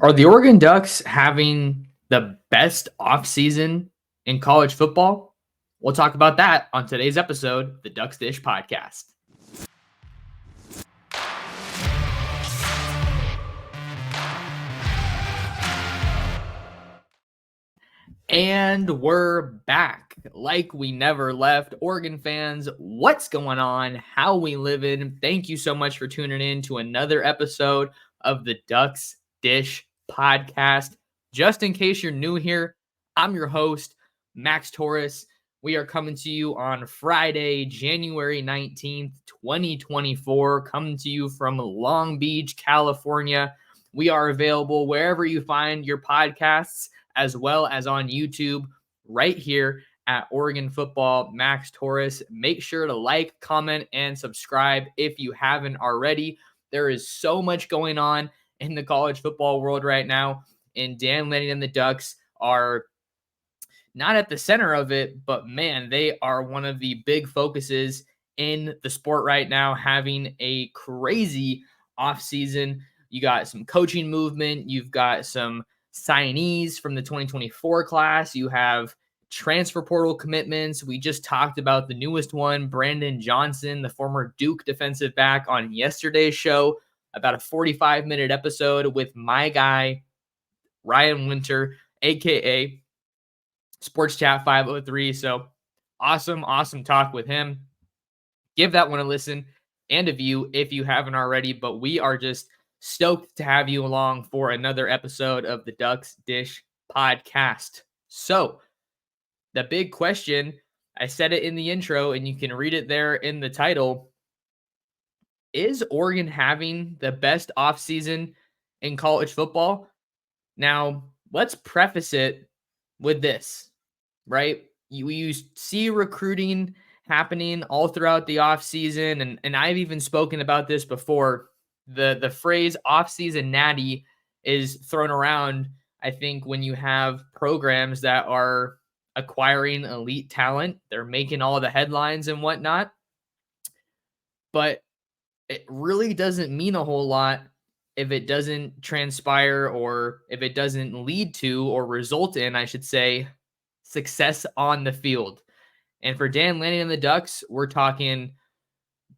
Are the Oregon Ducks having the best offseason in college football? We'll talk about that on today's episode, the Ducks Dish Podcast. And we're back like we never left. Oregon fans, what's going on? How we living? Thank you so much for tuning in to another episode of the Ducks Dish Podcast. Just in case you're new here, I'm your host, Max Torres. We are coming to you on Friday, January 19th, 2024, coming to you from Long Beach, California. We are available wherever you find your podcasts, as well as on YouTube right here at Oregon Football Max Torres. Make sure to like, comment, and subscribe if you haven't already. There is so much going on in the college football world right now, and Dan Lanning and the Ducks are not at the center of it, but man, they are one of the big focuses in the sport right now, having a crazy offseason. You got some coaching movement, you've got some signees from the 2024 class. You have transfer portal commitments. We just talked about the newest one, Brandon Johnson, the former Duke defensive back, on yesterday's show, about a 45-minute episode with my guy, Ryan Winter, a.k.a. Sports Chat 503. So awesome talk with him. Give that one a listen and a view if you haven't already, but we are just stoked to have you along for another episode of the Ducks Dish Podcast. So, the big question, I said it in the intro, and you can read it there in the title. Is Oregon having the best offseason in college football? Now, let's preface it with this, right? You see recruiting happening all throughout the offseason, and I've even spoken about this before. The phrase offseason natty is thrown around, I think, when you have programs that are acquiring elite talent. They're making all the headlines and whatnot. But it really doesn't mean a whole lot if it doesn't transpire, or if it doesn't lead to or result in, I should say, success on the field. And for Dan Lanning and the Ducks, we're talking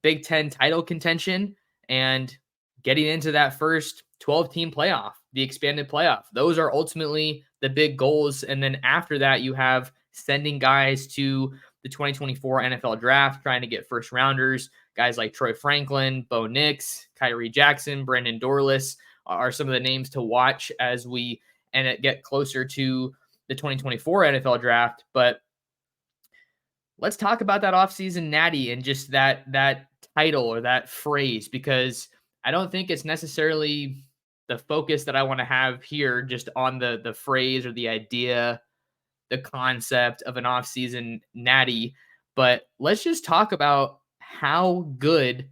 Big Ten title contention and getting into that first 12-team playoff, the expanded playoff. Those are ultimately the big goals. And then after that, you have sending guys to the 2024 NFL draft, trying to get first rounders. Guys like Troy Franklin, Bo Nix, Kyrie Jackson, Brandon Dorless are some of the names to watch as we get closer to the 2024 NFL draft. But let's talk about that offseason natty and just that title or that phrase, because I don't think it's necessarily the focus that I want to have here, just on the phrase or the idea, the concept of an offseason natty. But let's just talk about how good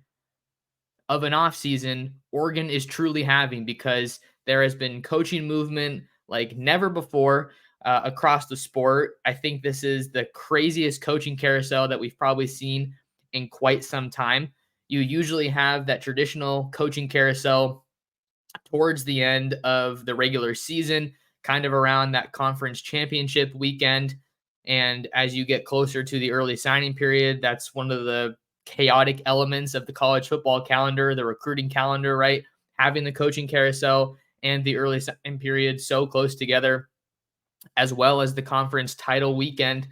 of an offseason Oregon is truly having, because there has been coaching movement like never before across the sport. I think this is the craziest coaching carousel that we've probably seen in quite some time. You usually have that traditional coaching carousel towards the end of the regular season, kind of around that conference championship weekend. And as you get closer to the early signing period, that's one of the chaotic elements of the college football calendar, the recruiting calendar, right? Having the coaching carousel and the early signing period so close together, as well as the conference title weekend.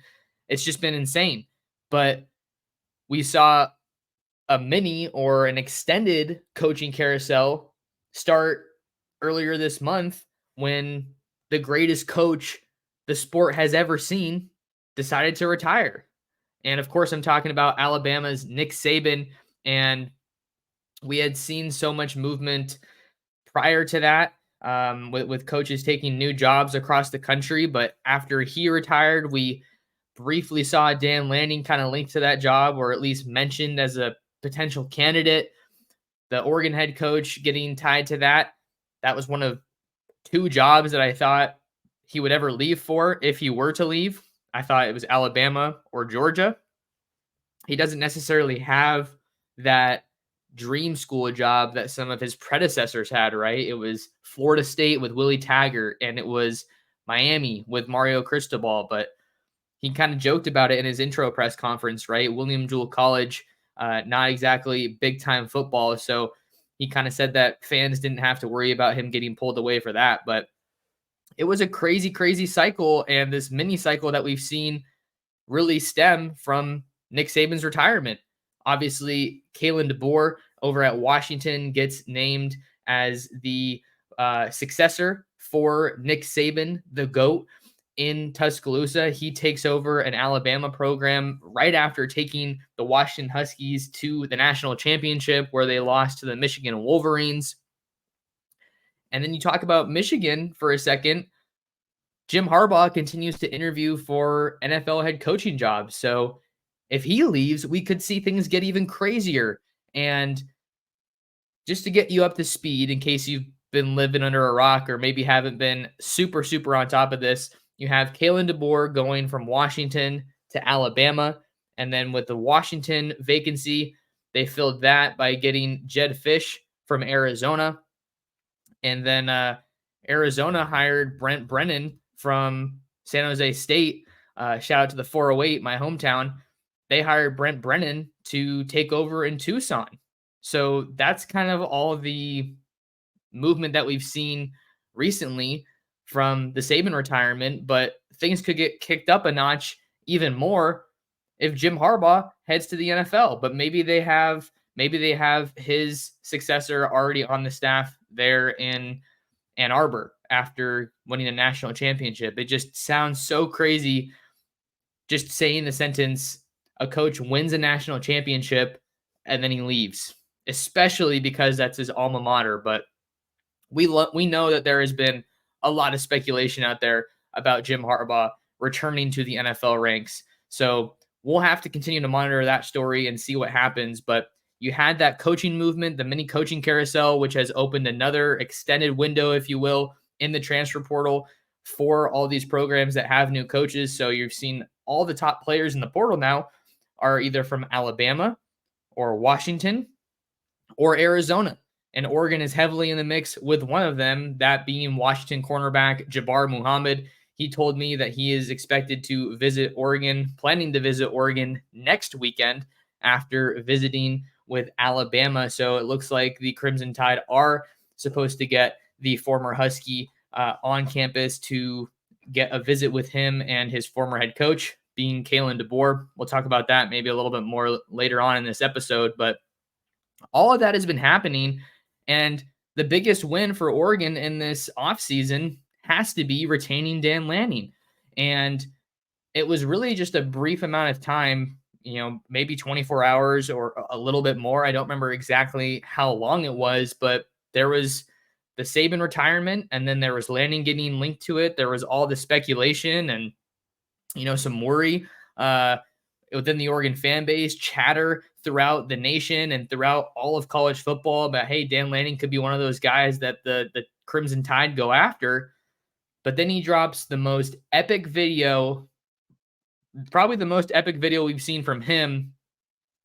It's just been insane. But we saw a mini or an extended coaching carousel start earlier this month when the greatest coach the sport has ever seen decided to retire. And of course, I'm talking about Alabama's Nick Saban. And we had seen so much movement prior to that, with coaches taking new jobs across the country. But after he retired, we briefly saw Dan Lanning kind of linked to that job, or at least mentioned as a potential candidate. The Oregon head coach getting tied to that. That was one of two jobs that I thought he would ever leave for if he were to leave. I thought it was Alabama or Georgia. He doesn't necessarily have that dream school job that some of his predecessors had, right? It was Florida State with Willie Taggart, and it was Miami with Mario Cristobal. But he kind of joked about it in his intro press conference, right? William Jewell College, not exactly big time football. So he kind of said that fans didn't have to worry about him getting pulled away for that. But it was a crazy, crazy cycle. And this mini cycle that we've seen really stem from Nick Saban's retirement. Obviously, Kalen DeBoer over at Washington gets named as the successor for Nick Saban, the GOAT, in Tuscaloosa. He takes over an Alabama program right after taking the Washington Huskies to the national championship, where they lost to the Michigan Wolverines. And then you talk about Michigan for a second. Jim Harbaugh continues to interview for NFL head coaching jobs. So if he leaves, we could see things get even crazier. And just to get you up to speed, in case you've been living under a rock or maybe haven't been super, super on top of this, you have Kalen DeBoer going from Washington to Alabama. And then with the Washington vacancy, they filled that by getting Jed Fish from Arizona. And then Arizona hired Brent Brennan from San Jose State. Shout out to the 408, my hometown. They hired Brent Brennan to take over in Tucson. So that's kind of all the movement that we've seen recently from the Saban retirement, but things could get kicked up a notch even more if Jim Harbaugh heads to the NFL. But maybe they have his successor already on the staff there in Ann Arbor after winning a national championship. It just sounds so crazy just saying the sentence, a coach wins a national championship and then he leaves, especially because that's his alma mater. But we know that there has been a lot of speculation out there about Jim Harbaugh returning to the NFL ranks. So we'll have to continue to monitor that story and see what happens. But you had that coaching movement, the mini coaching carousel, which has opened another extended window, if you will, in the transfer portal for all these programs that have new coaches. So you've seen all the top players in the portal now are either from Alabama or Washington or Arizona. And Oregon is heavily in the mix with one of them, that being Washington cornerback Jabbar Muhammad. He told me that he is expected to visit Oregon, planning to visit Oregon next weekend after visiting with Alabama. So it looks like the Crimson Tide are supposed to get the former Husky on campus to get a visit with him and his former head coach, being Kalen DeBoer. We'll talk about that maybe a little bit more later on in this episode, but all of that has been happening. And the biggest win for Oregon in this offseason has to be retaining Dan Lanning. And it was really just a brief amount of time, maybe 24 hours or a little bit more. I don't remember exactly how long it was, but there was the Saban retirement, and then there was Lanning getting linked to it. There was all the speculation and, some worry within the Oregon fan base, chatter throughout the nation and throughout all of college football about, hey, Dan Lanning could be one of those guys that the Crimson Tide go after. But then he drops the most epic video, probably the most epic video we've seen from him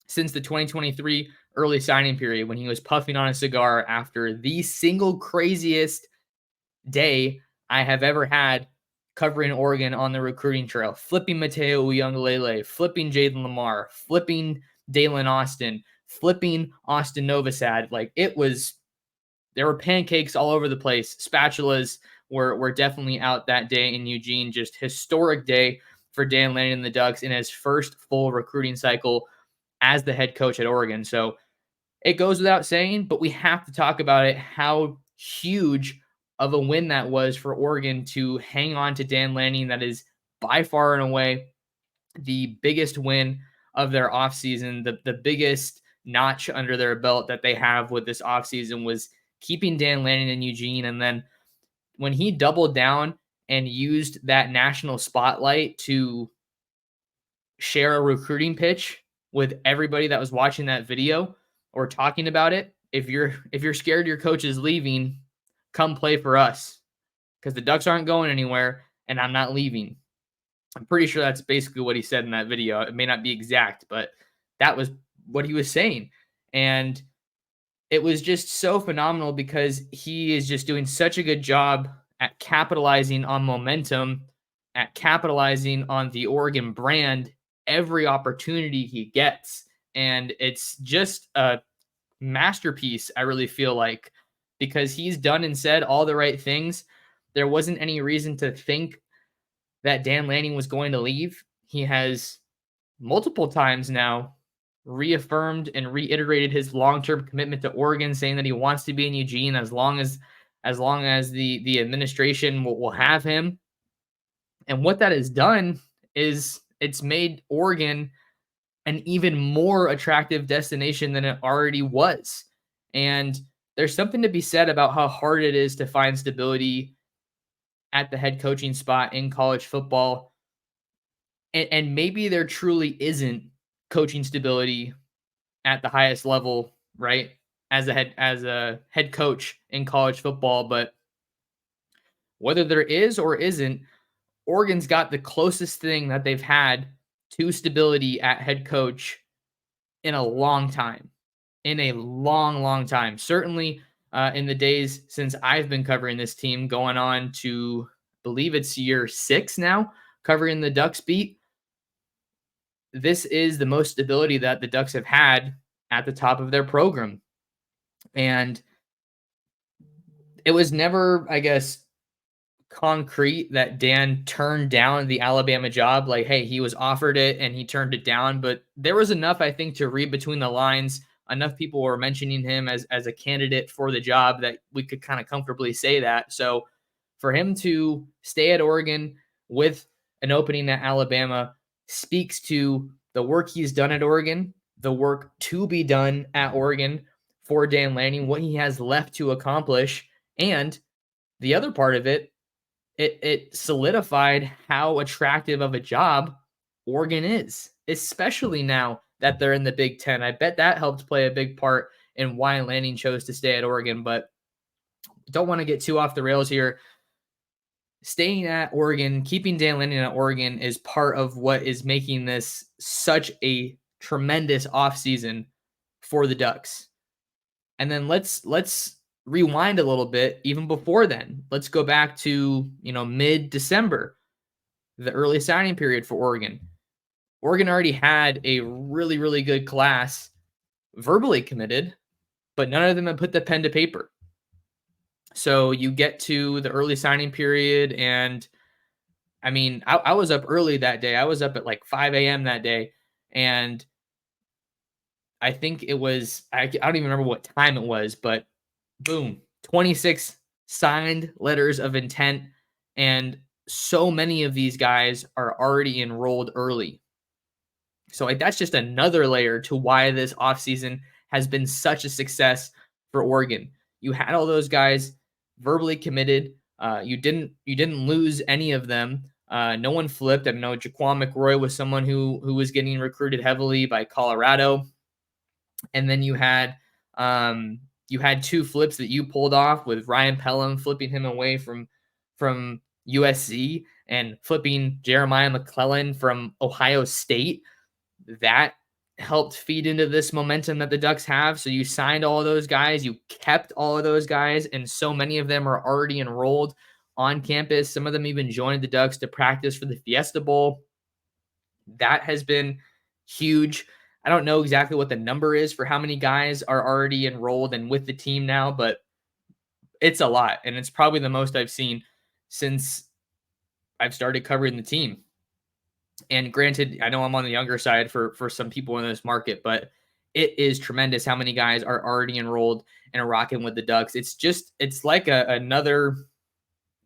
since the 2023 early signing period, when he was puffing on a cigar after the single craziest day I have ever had covering Oregon on the recruiting trail, flipping Mateo Uiagalelei, flipping Jaden Lamar, flipping Dalen Austin, flipping Austin Novosad. There were pancakes all over the place. Spatulas were definitely out that day in Eugene. Just historic day for Dan Lanning and the Ducks in his first full recruiting cycle as the head coach at Oregon. So it goes without saying, but we have to talk about it, how huge of a win that was for Oregon to hang on to Dan Lanning. That is by far and away the biggest win of their offseason. The biggest notch under their belt that they have with this offseason was keeping Dan Lanning in Eugene. And then when he doubled down and used that national spotlight to share a recruiting pitch with everybody that was watching that video or talking about it, if you're scared your coach is leaving, come play for us, because the Ducks aren't going anywhere and I'm not leaving. I'm pretty sure that's basically what he said in that video. It may not be exact, but that was what he was saying. And it was just so phenomenal because he is just doing such a good job at capitalizing on momentum, at capitalizing on the Oregon brand every opportunity he gets. And it's just a masterpiece, I really feel like, because he's done and said all the right things. There wasn't any reason to think that Dan Lanning was going to leave. He has multiple times now reaffirmed and reiterated his long-term commitment to Oregon, saying that he wants to be in Eugene as long as the administration will have him. And what that has done is it's made Oregon an even more attractive destination than it already was. And there's something to be said about how hard it is to find stability at the head coaching spot in college football. And maybe there truly isn't coaching stability at the highest level, right? As a head coach in college football, but whether there is or isn't, Oregon's got the closest thing that they've had to stability at head coach in a long time. In a long, long time. Certainly in the days since I've been covering this team, going on to believe it's year 6 now, covering the Ducks beat. This is the most stability that the Ducks have had at the top of their program. And it was never, I guess, concrete that Dan turned down the Alabama job. Like, hey, he was offered it and he turned it down. But there was enough, I think, to read between the lines. Enough people were mentioning him as a candidate for the job that we could kind of comfortably say that. So for him to stay at Oregon with an opening at Alabama speaks to the work he's done at Oregon, the work to be done at Oregon for Dan Lanning, what he has left to accomplish. And the other part of it solidified how attractive of a job Oregon is, especially now that they're in the Big Ten. I bet that helped play a big part in why Lanning chose to stay at Oregon, but don't want to get too off the rails here. Staying at Oregon, keeping Dan Lanning at Oregon is part of what is making this such a tremendous offseason for the Ducks. And then let's rewind a little bit even before then. Let's go back to, mid-December, the early signing period for Oregon. Oregon already had a really, really good class verbally committed, but none of them had put the pen to paper. So you get to the early signing period, and I mean, I was up early that day. I was up at like 5 a.m. that day, and I think it was, I don't even remember what time it was, but boom, 26 signed letters of intent. And so many of these guys are already enrolled early. So that's just another layer to why this offseason has been such a success for Oregon. You had all those guys verbally committed. You didn't lose any of them. No one flipped. I know Jaquan McRoy was someone who was getting recruited heavily by Colorado. And then you had 2 flips that you pulled off with Ryan Pelham flipping him away from USC and flipping Jeremiah McClellan from Ohio State. That helped feed into this momentum that the Ducks have. So you signed all of those guys, you kept all of those guys, and so many of them are already enrolled on campus. Some of them even joined the Ducks to practice for the Fiesta Bowl. That has been huge. I don't know exactly what the number is for how many guys are already enrolled and with the team now, but it's a lot. And it's probably the most I've seen since I've started covering the team. And granted, I know I'm on the younger side for some people in this market, but it is tremendous how many guys are already enrolled and are rocking with the Ducks. It's like another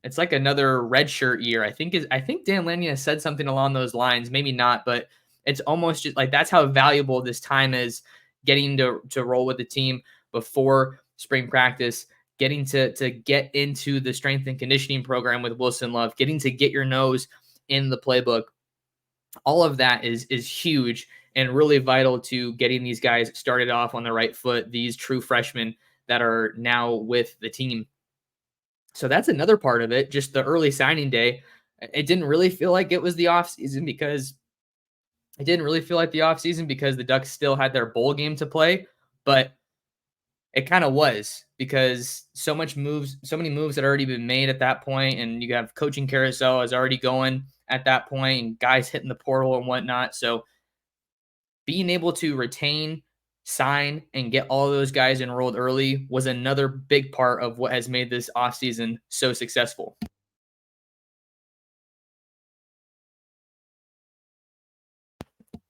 redshirt year. I think Dan Lanning has said something along those lines. Maybe not, but it's almost just like that's how valuable this time is, getting to roll with the team before spring practice, getting to get into the strength and conditioning program with Wilson Love, getting to get your nose in the playbook. All of that is huge and really vital to getting these guys started off on the right foot, these true freshmen that are now with the team. So that's another part of it, just the early signing day. It didn't really feel like it was the offseason because the Ducks still had their bowl game to play, but It kind of was because so many moves had already been made at that point, and you have coaching carousel is already going at that point, and guys hitting the portal and whatnot. So being able to retain, sign, and get all those guys enrolled early was another big part of what has made this offseason so successful.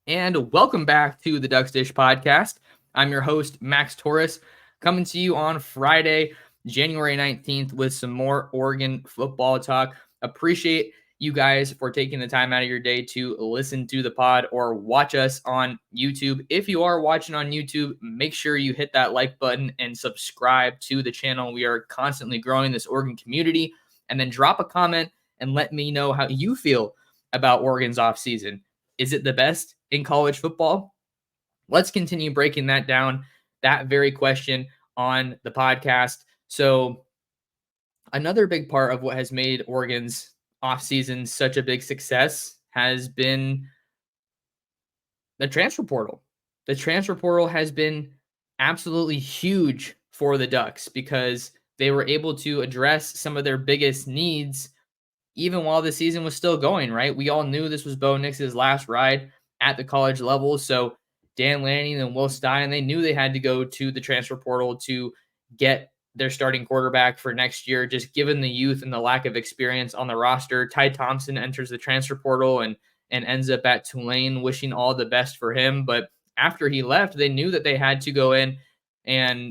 And welcome back to the Ducks Dish podcast. I'm your host, Max Torres, coming to you on Friday, January 19th, with some more Oregon football talk. Appreciate you guys for taking the time out of your day to listen to the pod or watch us on YouTube. If you are watching on YouTube, make sure you hit that like button and subscribe to the channel. We are constantly growing this Oregon community. And then drop a comment and let me know how you feel about Oregon's offseason. Is it the best in college football? Let's continue breaking that down, that very question on the podcast. So, another big part of what has made Oregon's offseason such a big success has been the transfer portal. The transfer portal has been absolutely huge for the Ducks because they were able to address some of their biggest needs even while the season was still going, right? We all knew this was Bo Nix's last ride at the college level. So Dan Lanning and Will Stein, they knew they had to go to the transfer portal to get their starting quarterback for next year, just given the youth and the lack of experience on the roster. Ty Thompson enters the transfer portal and ends up at Tulane, wishing all the best for him. But after he left, they knew that they had to go in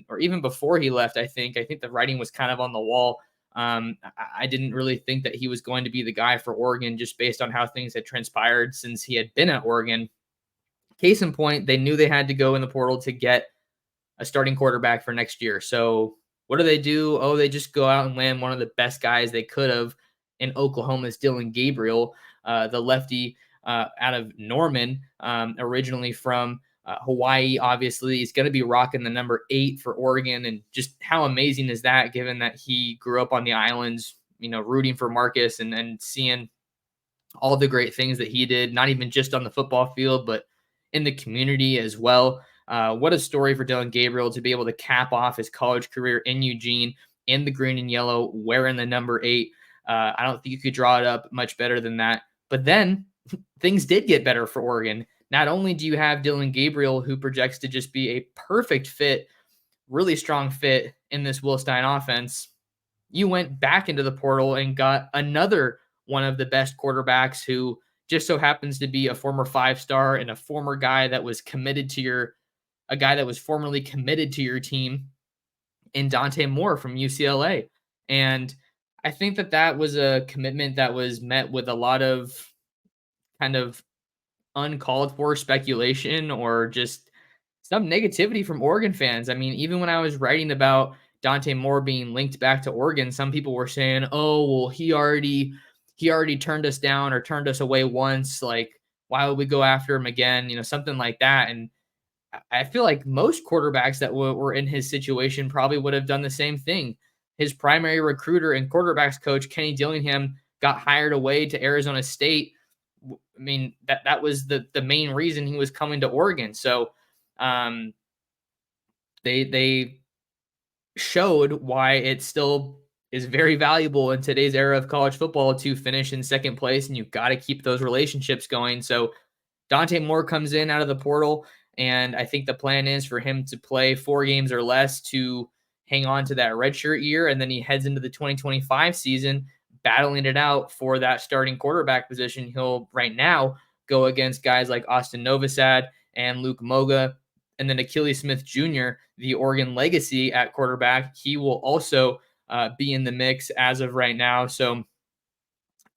or even before he left, I think the writing was kind of on the wall. I didn't really think that he was going to be the guy for Oregon just based on how things had transpired since he had been at Oregon. Case in point, they knew they had to go in the portal to get a starting quarterback for next year. So what do? Oh, they just go out and land one of the best guys they could have in Oklahoma's Dylan Gabriel, the lefty out of Norman, originally from Hawaii. Obviously, he's going to be rocking the number 8 for Oregon. And just how amazing is that, given that he grew up on the islands, rooting for Marcus and seeing all the great things that he did, not even just on the football field, but in the community as well. What a story for Dylan Gabriel to be able to cap off his college career in Eugene in the green and yellow, wearing the number 8. I don't think you could draw it up much better than that. But then things did get better for Oregon. Not only do you have Dylan Gabriel, who projects to just be a perfect fit, really strong fit in this Will Stein offense, you went back into the portal and got another one of the best quarterbacks who just so happens to be a former 5-star and a former guy that was a guy that was formerly committed to your team in Dante Moore from UCLA. And I think that was a commitment that was met with a lot of kind of uncalled for speculation or just some negativity from Oregon fans. I mean, even when I was writing about Dante Moore being linked back to Oregon, some people were saying, "Oh, well, he already turned us down or turned us away once. Like, why would we go after him again?" Something like that. And I feel like most quarterbacks that were in his situation probably would have done the same thing. His primary recruiter and quarterbacks coach, Kenny Dillingham, got hired away to Arizona State. I mean, that was the main reason he was coming to Oregon. So they showed why it still is very valuable in today's era of college football to finish in second place, and you've got to keep those relationships going. So Dante Moore comes in out of the portal, and I think the plan is for him to play 4 games or less to hang on to that redshirt year, and then he heads into the 2025 season battling it out for that starting quarterback position. He'll right now go against guys like Austin Novosad and Luke Moga, and then Achilles Smith Jr., the Oregon legacy at quarterback. He will also be in the mix as of right now. So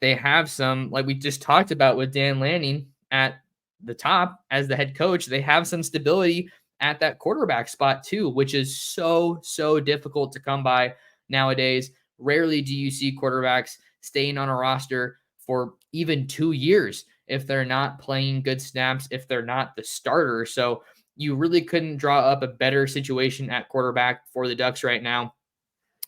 they have some, like we just talked about with Dan Lanning at the top as the head coach, they have some stability at that quarterback spot too, which is so difficult to come by nowadays. Rarely do you see quarterbacks staying on a roster for even 2 years if they're not playing good snaps, if they're not the starter. So you really couldn't draw up a better situation at quarterback for the Ducks right now.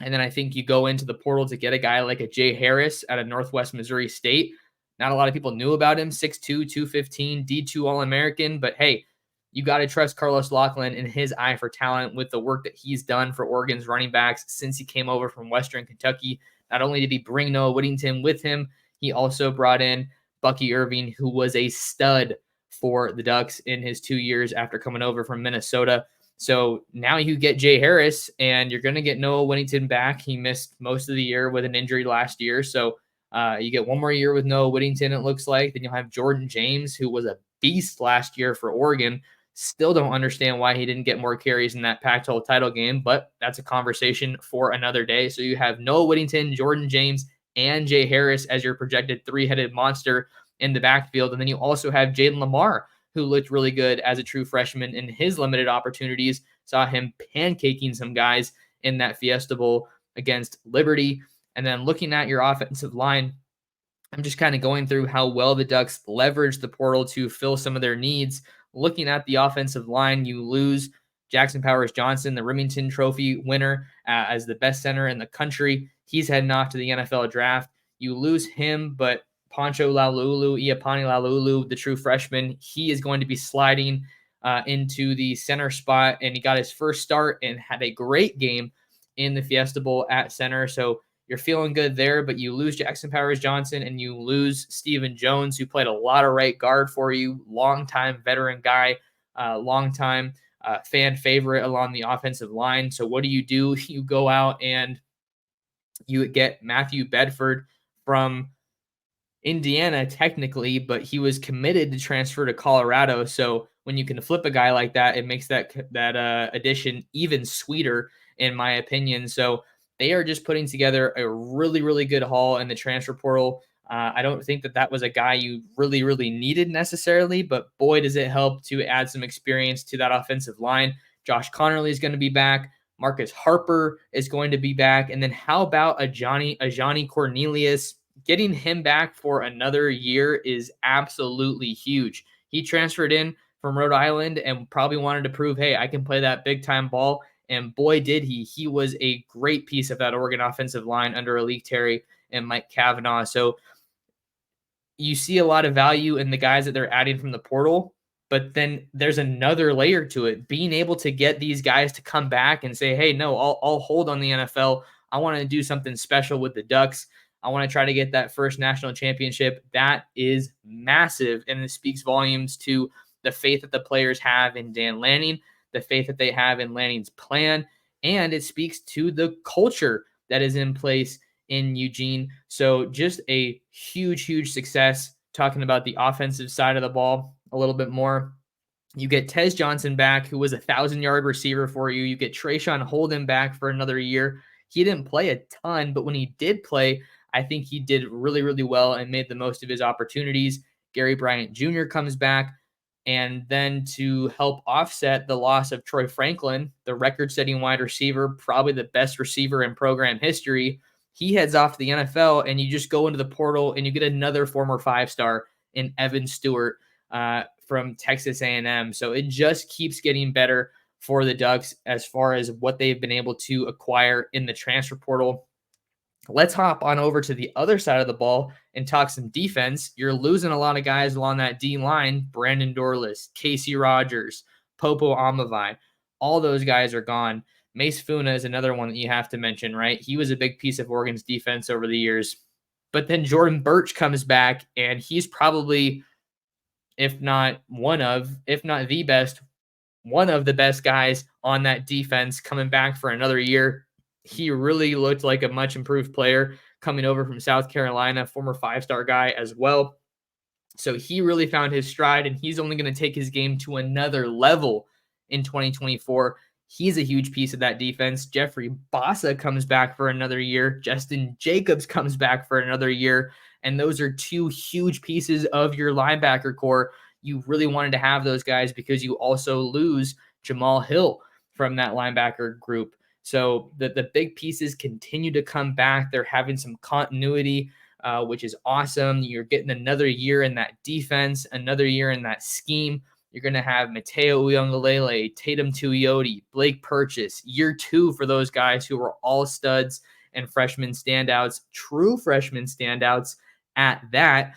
And then I think you go into the portal to get a guy like a Jay Harris out of Northwest Missouri State. Not a lot of people knew about him, 6'2", 215, D2 All-American. But hey, You got to trust Carlos Loughlin and his eye for talent with the work that he's done for Oregon's running backs since he came over from Western Kentucky. Not only did he bring Noah Whittington with him, he also brought in Bucky Irving, who was a stud for the Ducks in his 2 years after coming over from Minnesota. So now you get Jay Harris, and you're going to get Noah Whittington back. He missed most of the year with an injury last year. So you get one more year with Noah Whittington, it looks like. Then you'll have Jordan James, who was a beast last year for Oregon. Still don't understand why he didn't get more carries in that Pac-12 title game, but that's a conversation for another day. So you have Noah Whittington, Jordan James, and Jay Harris as your projected three-headed monster in the backfield. And then you also have Jaden Lamar, who looked really good as a true freshman in his limited opportunities. Saw him pancaking some guys in that Fiesta Bowl against Liberty. And then looking at your offensive line, I'm just kind of going through how well the Ducks leveraged the portal to fill some of their needs. Looking at the offensive line, you lose Jackson Powers Johnson, the Remington Trophy winner, as the best center in the country. He's heading off to the NFL draft. You lose him, but Poncho Iapani Lalulu, the true freshman, he is going to be sliding into the center spot, and he got his first start and had a great game in the Fiesta Bowl at center. So you're feeling good there, but you lose Jackson Powers Johnson and you lose Stephen Jones, who played a lot of right guard for you, longtime veteran guy, longtime fan favorite along the offensive line. So what do? You go out and you get Matthew Bedford from Indiana technically, but he was committed to transfer to Colorado. So when you can flip a guy like that, it makes that addition even sweeter, in my opinion. So they are just putting together a really, really good haul in the transfer portal. I don't think that was a guy you really, really needed necessarily, but boy, does it help to add some experience to that offensive line. Josh Connerly is going to be back. Marcus Harper is going to be back. And then how about Ajani Cornelius? Getting him back for another year is absolutely huge. He transferred in from Rhode Island and probably wanted to prove, hey, I can play that big time ball. And boy, did he. He was a great piece of that Oregon offensive line under Alik Terry and Mike Kavanaugh. So you see a lot of value in the guys that they're adding from the portal, but then there's another layer to it. Being able to get these guys to come back and say, hey, no, I'll hold on the NFL. I want to do something special with the Ducks. I want to try to get that first national championship. That is massive, and it speaks volumes to the faith that the players have in Dan Lanning, the faith that they have in Lanning's plan, and it speaks to the culture that is in place in Eugene. So just a huge, huge success. Talking about the offensive side of the ball a little bit more, you get Tez Johnson back, who was a 1,000-yard receiver for you. You get Trayshawn Holden back for another year. He didn't play a ton, but when he did play, I think he did really, really well and made the most of his opportunities. Gary Bryant Jr. comes back. And then to help offset the loss of Troy Franklin, the record-setting wide receiver, probably the best receiver in program history, he heads off to the NFL, and you just go into the portal and you get another former five-star in Evan Stewart from Texas A&M. So it just keeps getting better for the Ducks as far as what they've been able to acquire in the transfer portal. Let's hop on over to the other side of the ball and talk some defense. You're losing a lot of guys along that D line. Brandon Dorless, Casey Rogers, Popo Amavai. All those guys are gone. Mace Funa is another one that you have to mention, right? He was a big piece of Oregon's defense over the years. But then Jordan Birch comes back, and he's probably, if not the best, one of the best guys on that defense coming back for another year. He really looked like a much improved player coming over from South Carolina, former five-star guy as well. So he really found his stride, and he's only going to take his game to another level in 2024. He's a huge piece of that defense. Jeffrey Bassa comes back for another year. Justin Jacobs comes back for another year. And those are two huge pieces of your linebacker core. You really wanted to have those guys because you also lose Jamal Hill from that linebacker group. So the big pieces continue to come back. They're having some continuity, which is awesome. You're getting another year in that defense, another year in that scheme. You're going to have Mateo Uiagalelei, Tatum Tuioti, Blake Purchase, year 2 for those guys who were all studs and freshman standouts, true freshman standouts at that.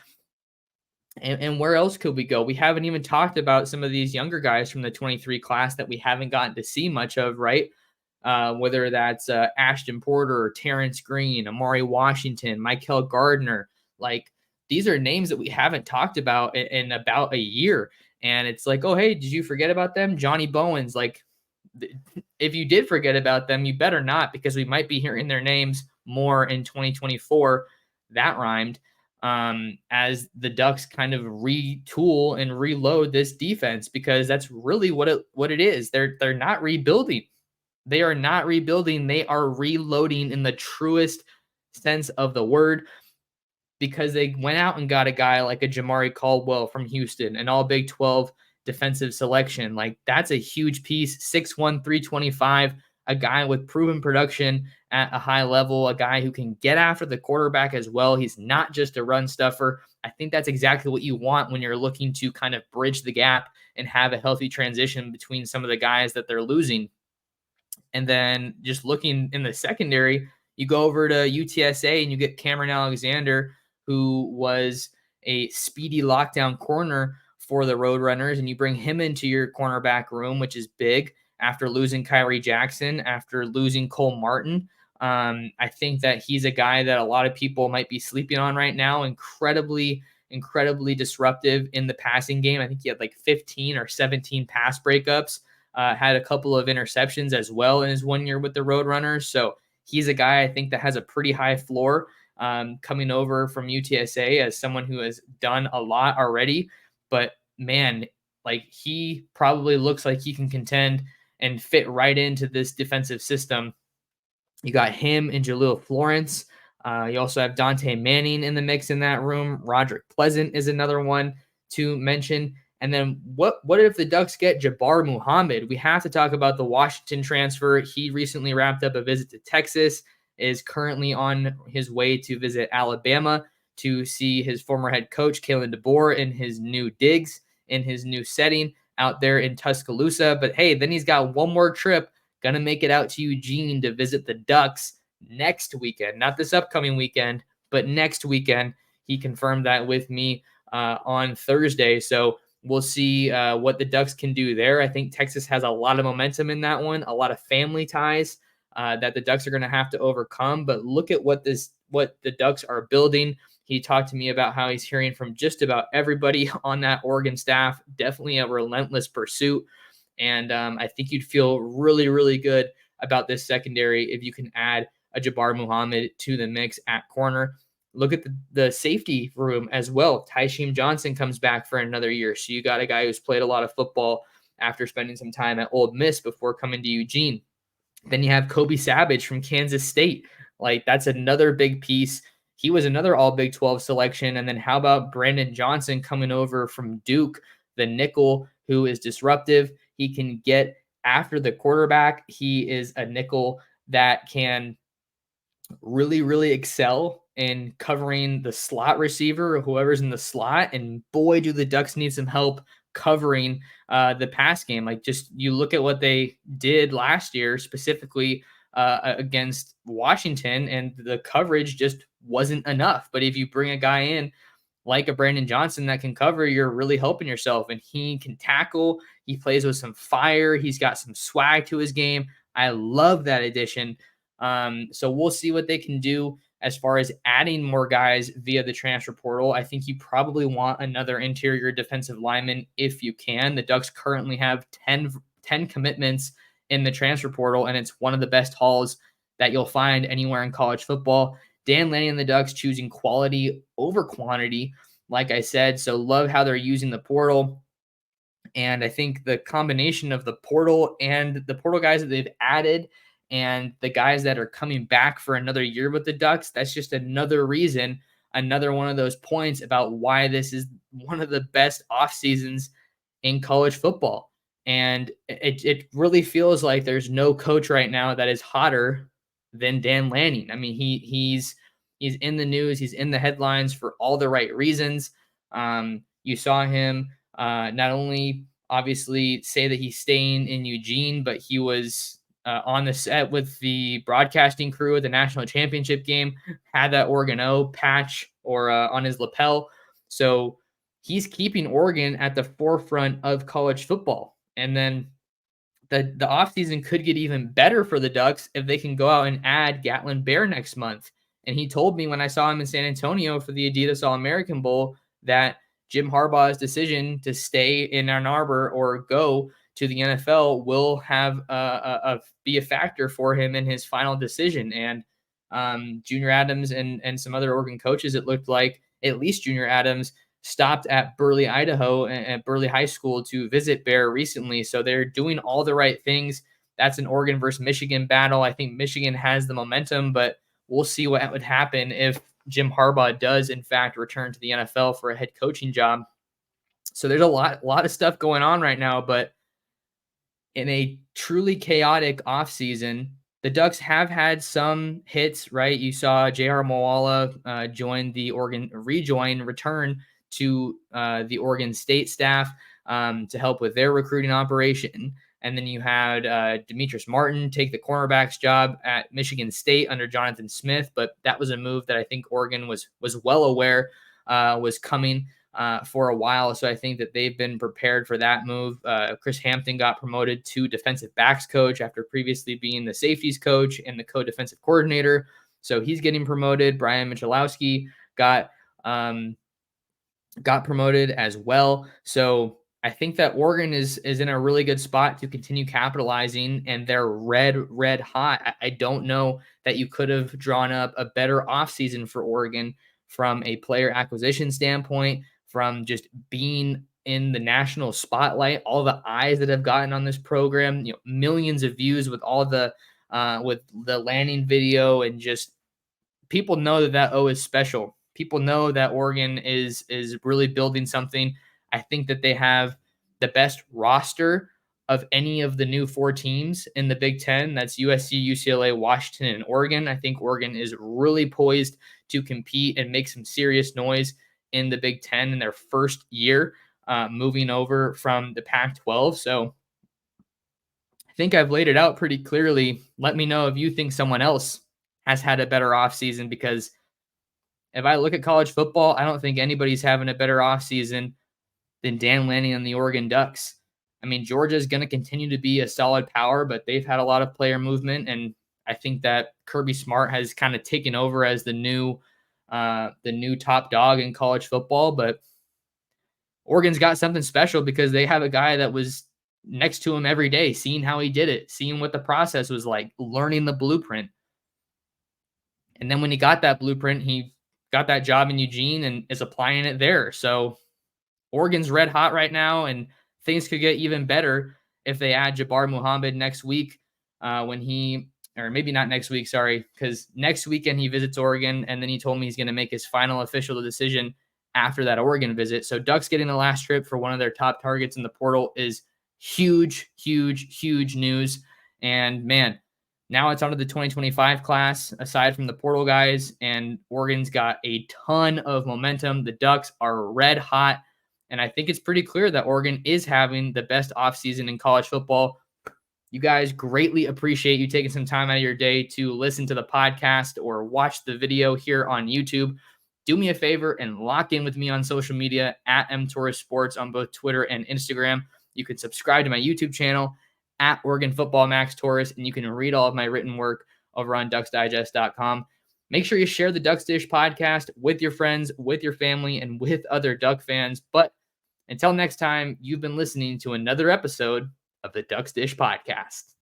And where else could we go? We haven't even talked about some of these younger guys from the 23 class that we haven't gotten to see much of, right? Whether that's Ashton Porter, Terrence Green, Amari Washington, Michael Gardner. Like, these are names that we haven't talked about in about a year. And it's like, oh, hey, did you forget about them? Johnny Bowens. Like, if you did forget about them, you better not, because we might be hearing their names more in 2024. That rhymed. As the Ducks kind of retool and reload this defense, because that's really what it is. They're not rebuilding. They are not rebuilding. They are reloading in the truest sense of the word, because they went out and got a guy like a Jamari Caldwell from Houston, an all Big 12 defensive selection. Like, that's a huge piece. 6'1", 325, a guy with proven production at a high level, a guy who can get after the quarterback as well. He's not just a run stuffer. I think that's exactly what you want when you're looking to kind of bridge the gap and have a healthy transition between some of the guys that they're losing. And then just looking in the secondary, you go over to UTSA and you get Cameron Alexander, who was a speedy lockdown corner for the Roadrunners, and you bring him into your cornerback room, which is big after losing Kyrie Jackson, after losing Cole Martin. I think that he's a guy that a lot of people might be sleeping on right now. Incredibly disruptive in the passing game. I think he had like 15 or 17 pass breakups. Had a couple of interceptions as well in his 1 year with the Roadrunners. So he's a guy I think that has a pretty high floor, coming over from UTSA as someone who has done a lot already. But man, like, he probably looks like he can contend and fit right into this defensive system. You got him and Jaleel Florence. You also have Dante Manning in the mix in that room. Roderick Pleasant is another one to mention. And then what if the Ducks get Jabbar Muhammad? We have to talk about the Washington transfer. He recently wrapped up a visit to Texas, is currently on his way to visit Alabama to see his former head coach, Kalen DeBoer, in his new digs, in his new setting out there in Tuscaloosa. But hey, then he's got one more trip, going to make it out to Eugene to visit the Ducks next weekend. Not this upcoming weekend, but next weekend. He confirmed that with me on Thursday. So we'll see what the Ducks can do there. I think Texas has a lot of momentum in that one, a lot of family ties that the Ducks are going to have to overcome. But look at what the Ducks are building. He talked to me about how he's hearing from just about everybody on that Oregon staff. Definitely a relentless pursuit. And I think you'd feel really, really good about this secondary if you can add a Jabbar Muhammad to the mix at corner. Look at the safety room as well. Tysheem Johnson comes back for another year. So you got a guy who's played a lot of football after spending some time at Ole Miss before coming to Eugene. Then you have Kobe Savage from Kansas State. Like, that's another big piece. He was another all Big 12 selection. And then how about Brandon Johnson coming over from Duke, the nickel, who is disruptive. He can get after the quarterback. He is a nickel that can really, really excel in covering the slot receiver or whoever's in the slot. And boy, do the Ducks need some help covering the pass game. Like, just you look at what they did last year, specifically against Washington, and the coverage just wasn't enough. But if you bring a guy in like a Brandon Johnson that can cover, you're really helping yourself. And he can tackle. He plays with some fire. He's got some swag to his game. I love that addition. So we'll see what they can do as far as adding more guys via the transfer portal. I think you probably want another interior defensive lineman if you can. The Ducks currently have 10 commitments in the transfer portal, and it's one of the best hauls that you'll find anywhere in college football. Dan Lanning and the Ducks choosing quality over quantity, like I said. So love how they're using the portal. And I think the combination of the portal and the portal guys that they've added and the guys that are coming back for another year with the Ducks, that's just another reason, another one of those points about why this is one of the best off seasons in college football. And it really feels like there's no coach right now that is hotter than Dan Lanning. I mean, he's in the news, he's in the headlines for all the right reasons. You saw him not only obviously say that he's staying in Eugene, but he was on the set with the broadcasting crew at the national championship game, had that Oregon O patch or on his lapel. So he's keeping Oregon at the forefront of college football. And then the offseason could get even better for the Ducks if they can go out and add Gatlin Bear next month. And he told me when I saw him in San Antonio for the Adidas All-American Bowl that Jim Harbaugh's decision to stay in Ann Arbor or go to the NFL will have be a factor for him in his final decision. And Junior Adams and some other Oregon coaches, it looked like at least Junior Adams stopped at Burley, Idaho, at Burley High School to visit Bear recently. So they're doing all the right things. That's an Oregon versus Michigan battle. I think Michigan has the momentum, but we'll see what would happen if Jim Harbaugh does, in fact, return to the NFL for a head coaching job. So there's a lot of stuff going on right now, but in a truly chaotic offseason, the Ducks have had some hits, right? You saw J.R. Moala return to the Oregon State staff to help with their recruiting operation. And then you had Demetrius Martin take the cornerback's job at Michigan State under Jonathan Smith, but that was a move that I think Oregon was well aware was coming for a while. So I think that they've been prepared for that move. Chris Hampton got promoted to defensive backs coach after previously being the safeties coach and the co-defensive coordinator. So he's getting promoted. Brian Michalowski got promoted as well. So I think that Oregon is in a really good spot to continue capitalizing, and they're red hot. I don't know that you could have drawn up a better offseason for Oregon from a player acquisition standpoint, from just being in the national spotlight, all the eyes that have gotten on this program, millions of views with all the Lanning video, and just people know that O is special. People know that Oregon is really building something. I think that they have the best roster of any of the new 4 teams in the Big Ten. That's USC, UCLA, Washington, and Oregon. I think Oregon is really poised to compete and make some serious noise in the Big Ten in their first year, moving over from the Pac-12. So I think I've laid it out pretty clearly. Let me know if you think someone else has had a better offseason, because if I look at college football, I don't think anybody's having a better offseason than Dan Lanning and the Oregon Ducks. I mean, Georgia's going to continue to be a solid power, but they've had a lot of player movement, and I think that Kirby Smart has kind of taken over as the new top dog in college football. But Oregon's got something special because they have a guy that was next to him every day, seeing how he did it, seeing what the process was like, learning the blueprint. And then when he got that blueprint, he got that job in Eugene and is applying it there. So Oregon's red hot right now, and things could get even better if they add Jabbar Muhammad next week or maybe not next week, sorry, because next weekend he visits Oregon, and then he told me he's going to make his final official decision after that Oregon visit. So Ducks getting the last trip for one of their top targets in the portal is huge, huge, huge news. And man, now it's on to the 2025 class, aside from the portal guys, and Oregon's got a ton of momentum. The Ducks are red hot, and I think it's pretty clear that Oregon is having the best offseason in college football. You guys, greatly appreciate you taking some time out of your day to listen to the podcast or watch the video here on YouTube. Do me a favor and lock in with me on social media at mtorres sports on both Twitter and Instagram. You can subscribe to my YouTube channel at Oregon Football Max Torres, and you can read all of my written work over on ducksdigest.com. Make sure you share the Ducks Dish podcast with your friends, with your family, and with other Duck fans. But until next time, you've been listening to another episode of the Ducks Dish podcast.